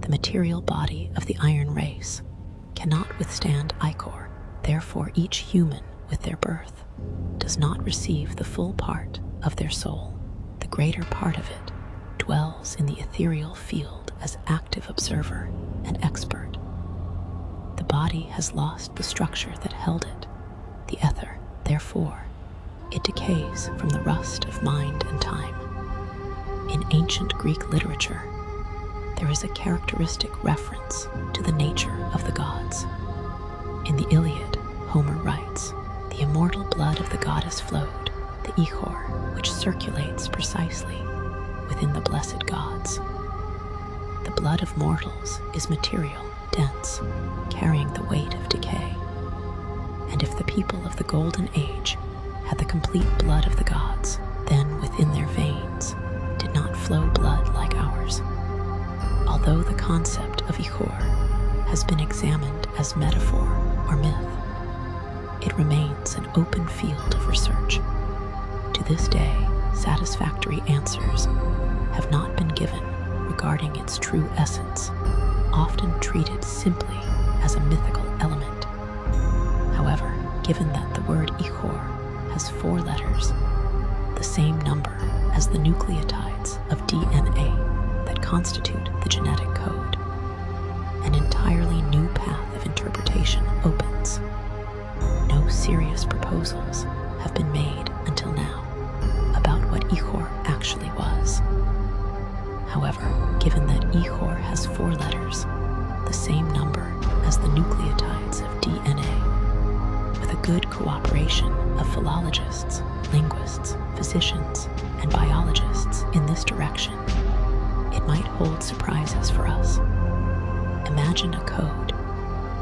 The material body of the iron race cannot withstand ΙΧΩΡ. Therefore, each human with their birth does not receive the full part of their soul. The greater part of it dwells in the ethereal field as active observer and expert. The body has lost the structure that held it, the ether. Therefore, it decays from the rust of mind and time. In ancient Greek literature, there is a characteristic reference to the nature of the gods. In the Iliad, Homer writes, "The immortal blood of the goddess flowed, the ΙΧΩΡ, which circulates precisely within the blessed gods." The blood of mortals is material, dense, carrying the weight of decay. And if the people of the Golden Age had the complete blood of the gods, then within their veins did not flow blood like ours. Although the concept of ΙΧΩΡ has been examined as metaphor or myth, it remains an open field of research. To this day, satisfactory answers have not been given regarding its true essence, often treated simply as a mythical element. However, given that the word ΙΧΩΡ has 4 letters, the same number as the nucleotides of DNA that constitute the genetic code, an entirely new path of interpretation opens. No serious proposals have been made until now about what ΙΧΩΡ actually was. However, given that ΙΧΩΡ has 4 letters, the same number as the nucleotides of DNA, with a good cooperation of philologists, linguists, physicians, and biologists in this direction, it might hold surprises for us. Imagine a code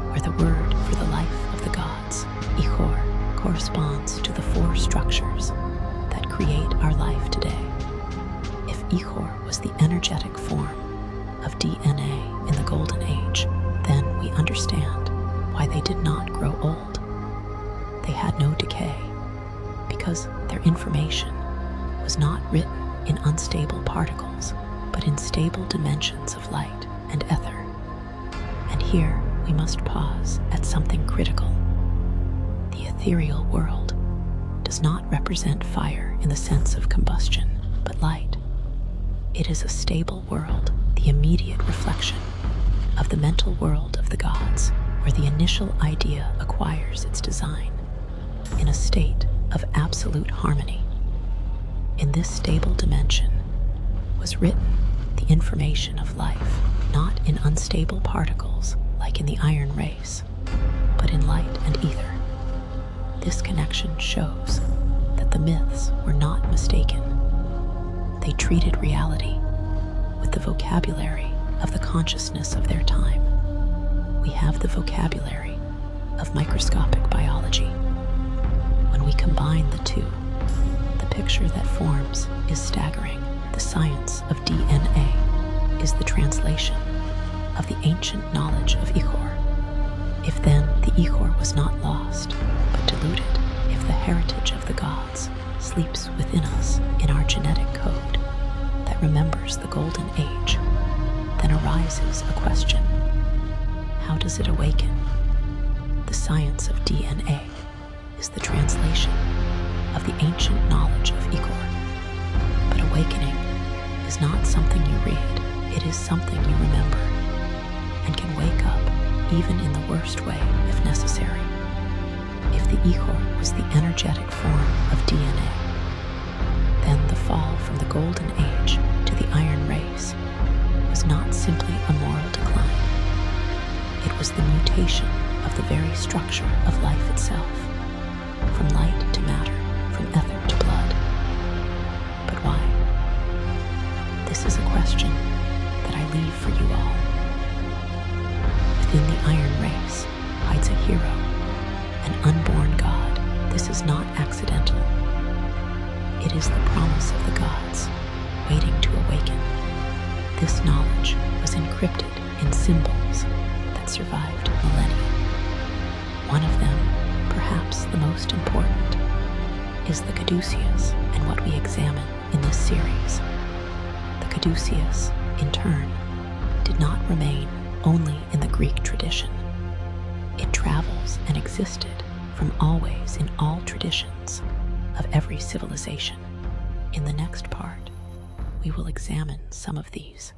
where the word for the life of the gods, ΙΧΩΡ, corresponds to the 4 structures that create our life today. If ΙΧΩΡ was the energetic form of DNA in the Golden Age, then we understand why they did not grow old. They had no decay, because their information was not written in unstable particles, but in stable dimensions of light and ether. And here we must pause at something critical. The ethereal world does not represent fire in the sense of combustion, but light. It is a stable world, the immediate reflection of the mental world of the gods, where the initial idea acquires its design in a state of absolute harmony. In this stable dimension was written the information of life, not in unstable particles like in the iron race, but in light and ether. This connection shows that the myths were not mistaken. They treated reality with the vocabulary of the consciousness of their time. We have the vocabulary of microscopic biology. When we combine the two, the picture that forms is staggering. The science of DNA is the translation of the ancient knowledge of ΙΧΩΡ. If then the ΙΧΩР was not lost, but diluted, if the heritage of the gods sleeps within us in our genetic code that remembers the Golden Age, then arises a question. How does it awaken? The science of DNA is the translation of the ancient knowledge of ΙΧΩΡ. But awakening is not something you read, it is something you remember, and can wake up even in the worst way if necessary. If the ΙΧΩΡ was the energetic form of DNA, then the fall from the Golden Age to the Iron Race was not simply a moral decline. It was the mutation of the very structure of life itself, from light to matter, from ether to blood. But why? This is a question that I leave for you all. Within the Iron Race hides a hero, an unborn god. This is not accidental. It is the promise of the gods, waiting to awaken. This knowledge was encrypted in symbols that survived millennia. One of them, perhaps the most important, is the Caduceus and what we examine in this series. The Caduceus, in turn, did not remain only in the Greek tradition. It travels and existed from always in all traditions of every civilization. In the next part, we will examine some of these